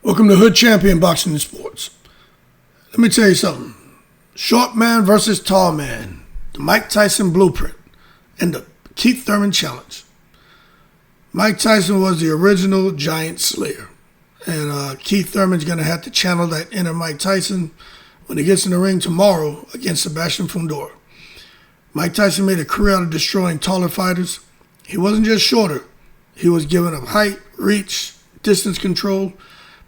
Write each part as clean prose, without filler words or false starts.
Welcome to Hood Champion Boxing and Sports. Let me tell you something. Short man versus tall man. The Mike Tyson blueprint and the Keith Thurman challenge. Mike Tyson was the original giant slayer. And Keith Thurman's going to have to channel that inner Mike Tyson when he gets in the ring tomorrow against Sebastian Fundora. Mike Tyson made a career out of destroying taller fighters. He wasn't just shorter. He was giving up height, reach, distance control.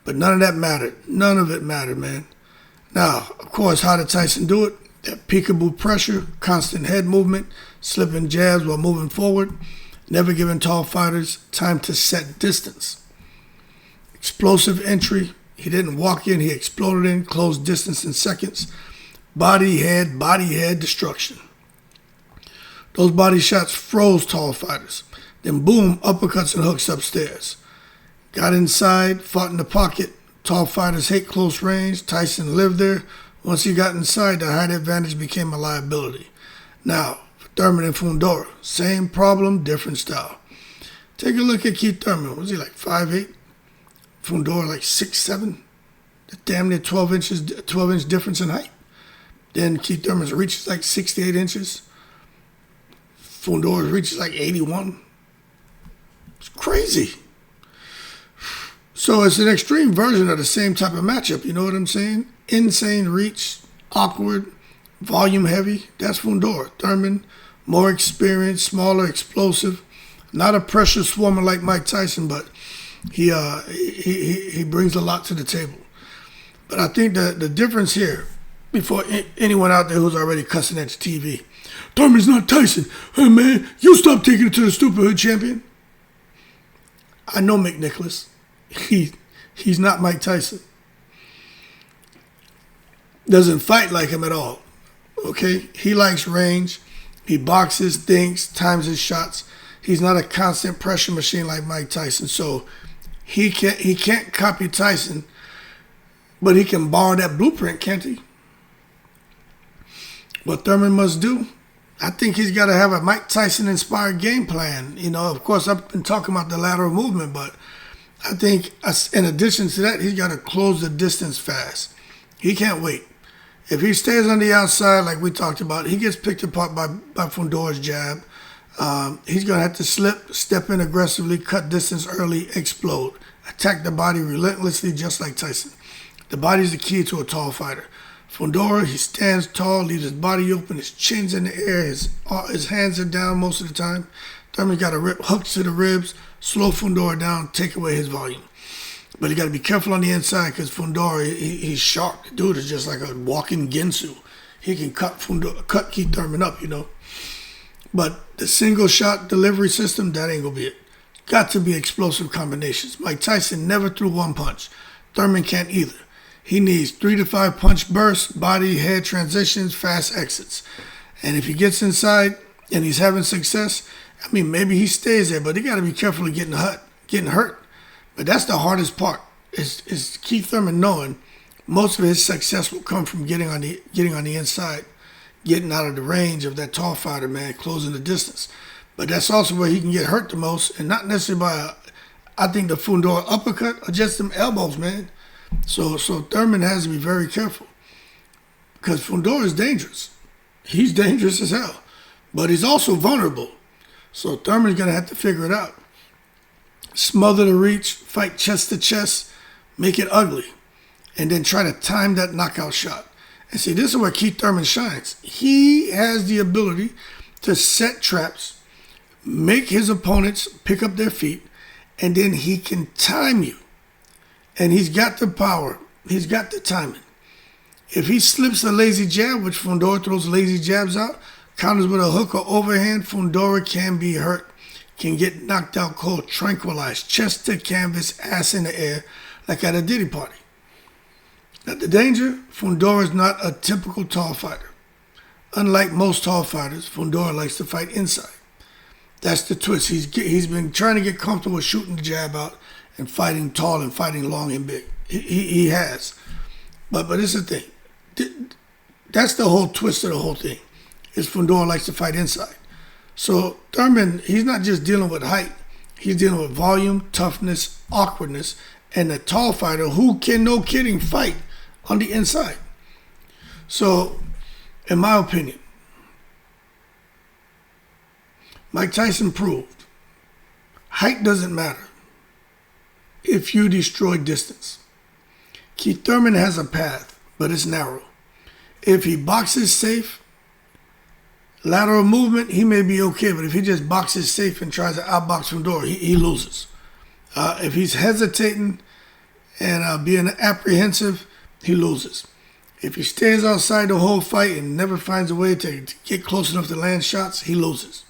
But none of that mattered. None of it mattered, man. Now, of course, how did Tyson do it? That peekaboo pressure, constant head movement, slipping jabs while moving forward, never giving tall fighters time to set distance. Explosive entry. He didn't walk in, he exploded in, closed distance in seconds. Body, head, destruction. Those body shots froze tall fighters. Then boom, uppercuts and hooks upstairs. Got inside, fought in the pocket. Tall fighters hate close range. Tyson lived there. Once he got inside, the height advantage became a liability. Now, for Thurman and Fundora, same problem, different style. Take a look at Keith Thurman. Was he like 5'8"? Fundora like 6'7"? Damn near 12-inch difference in height. Then Keith Thurman's reach is like 68 inches. Fundora's reach is like 81. It's crazy. So it's an extreme version of the same type of matchup, you know what I'm saying? Insane reach, awkward, volume heavy. That's Fundora. Thurman, more experienced, smaller, explosive. Not a pressure swarmer like Mike Tyson, but he brings a lot to the table. But I think that the difference here, before anyone out there who's already cussing at the TV, Thurman's not Tyson. Hey man, you stop taking it to the stupid Hood Champion. I know Mick Nicholas. He's not Mike Tyson. Doesn't fight like him at all. Okay? He likes range. He boxes, thinks, times his shots. He's not a constant pressure machine like Mike Tyson. So he can't copy Tyson, but he can borrow that blueprint, can't he? What Thurman must do, I think he's got to have a Mike Tyson-inspired game plan. You know, of course, I've been talking about the lateral movement, but I think in addition to that, he's got to close the distance fast. He can't wait. If he stays on the outside like we talked about, he gets picked apart by Fundora's jab. He's going to have to slip, step in aggressively, cut distance early, explode. Attack the body relentlessly just like Tyson. The body's the key to a tall fighter. Fundora, he stands tall, leaves his body open, his chin's in the air, his hands are down most of the time. Thurman's got to rip hooks to the ribs, slow Fundora down, take away his volume. But you got to be careful on the inside because Fundora, he's sharp. The dude is just like a walking Ginsu. He can cut Keith Thurman up, you know. But the single shot delivery system, that ain't going to be it. Got to be explosive combinations. Mike Tyson never threw one punch. Thurman can't either. He needs 3 to 5 punch bursts, body, head transitions, fast exits. And if he gets inside and he's having success, I mean, maybe he stays there, but he got to be careful of getting hurt. But that's the hardest part, is Keith Thurman knowing most of his success will come from getting on the inside, getting out of the range of that tall fighter, man, closing the distance. But that's also where he can get hurt the most, and not necessarily by, I think, the Fundora uppercut or just them elbows, man. So Thurman has to be very careful because Fundora is dangerous. He's dangerous as hell, but he's also vulnerable. So Thurman's going to have to figure it out. Smother the reach, fight chest to chest, make it ugly, and then try to time that knockout shot. And see, this is where Keith Thurman shines. He has the ability to set traps, make his opponents pick up their feet, and then he can time you. And he's got the power. He's got the timing. If he slips a lazy jab, which Fundora throws lazy jabs out, counters with a hook or overhand, Fundora can be hurt, can get knocked out cold, tranquilized, chest to canvas, ass in the air, like at a Diddy party. Now the danger, Fundora is not a typical tall fighter. Unlike most tall fighters, Fundora likes to fight inside. That's the twist. He's been trying to get comfortable shooting the jab out and fighting tall and fighting long and big. He has. But it's the thing. That's the whole twist of the whole thing, is Fundora likes to fight inside. So Thurman, he's not just dealing with height. He's dealing with volume, toughness, awkwardness, and a tall fighter who can, no kidding, fight on the inside. So, in my opinion, Mike Tyson proved height doesn't matter if you destroy distance. Keith Thurman has a path, but it's narrow. If he boxes safe, lateral movement, he may be okay, but if he just boxes safe and tries to outbox Fundora, he loses. If he's hesitating and being apprehensive, he loses. If he stays outside the whole fight and never finds a way to get close enough to land shots, he loses.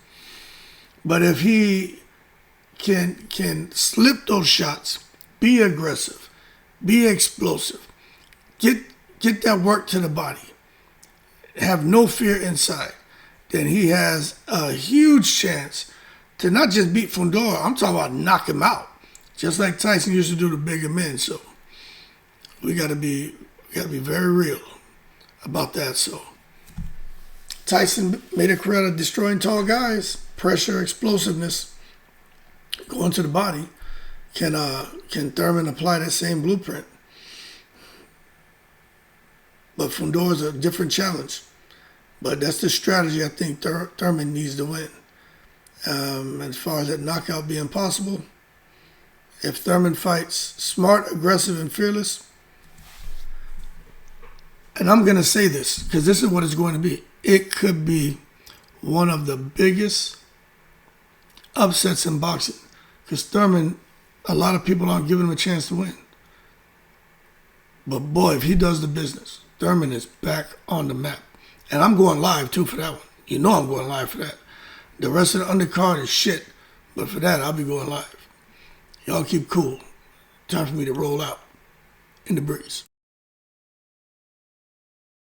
But if he can slip those shots, be aggressive, be explosive, get that work to the body, have no fear inside, then he has a huge chance to not just beat Fundora, I'm talking about knock him out. Just like Tyson used to do to bigger men. So we gotta be very real about that. So Tyson made a career out of destroying tall guys, pressure, explosiveness, going to the body. Can Thurman apply that same blueprint? But Fundora's a different challenge. But that's the strategy I think Thurman needs to win. As far as that knockout being possible, if Thurman fights smart, aggressive, and fearless, and I'm going to say this because this is what it's going to be, it could be one of the biggest upsets in boxing because Thurman, a lot of people aren't giving him a chance to win. But boy, if he does the business, Thurman is back on the map. And I'm going live too for that one. You know I'm going live for that. The rest of the undercard is shit. But for that, I'll be going live. Y'all keep cool. Time for me to roll out in the breeze.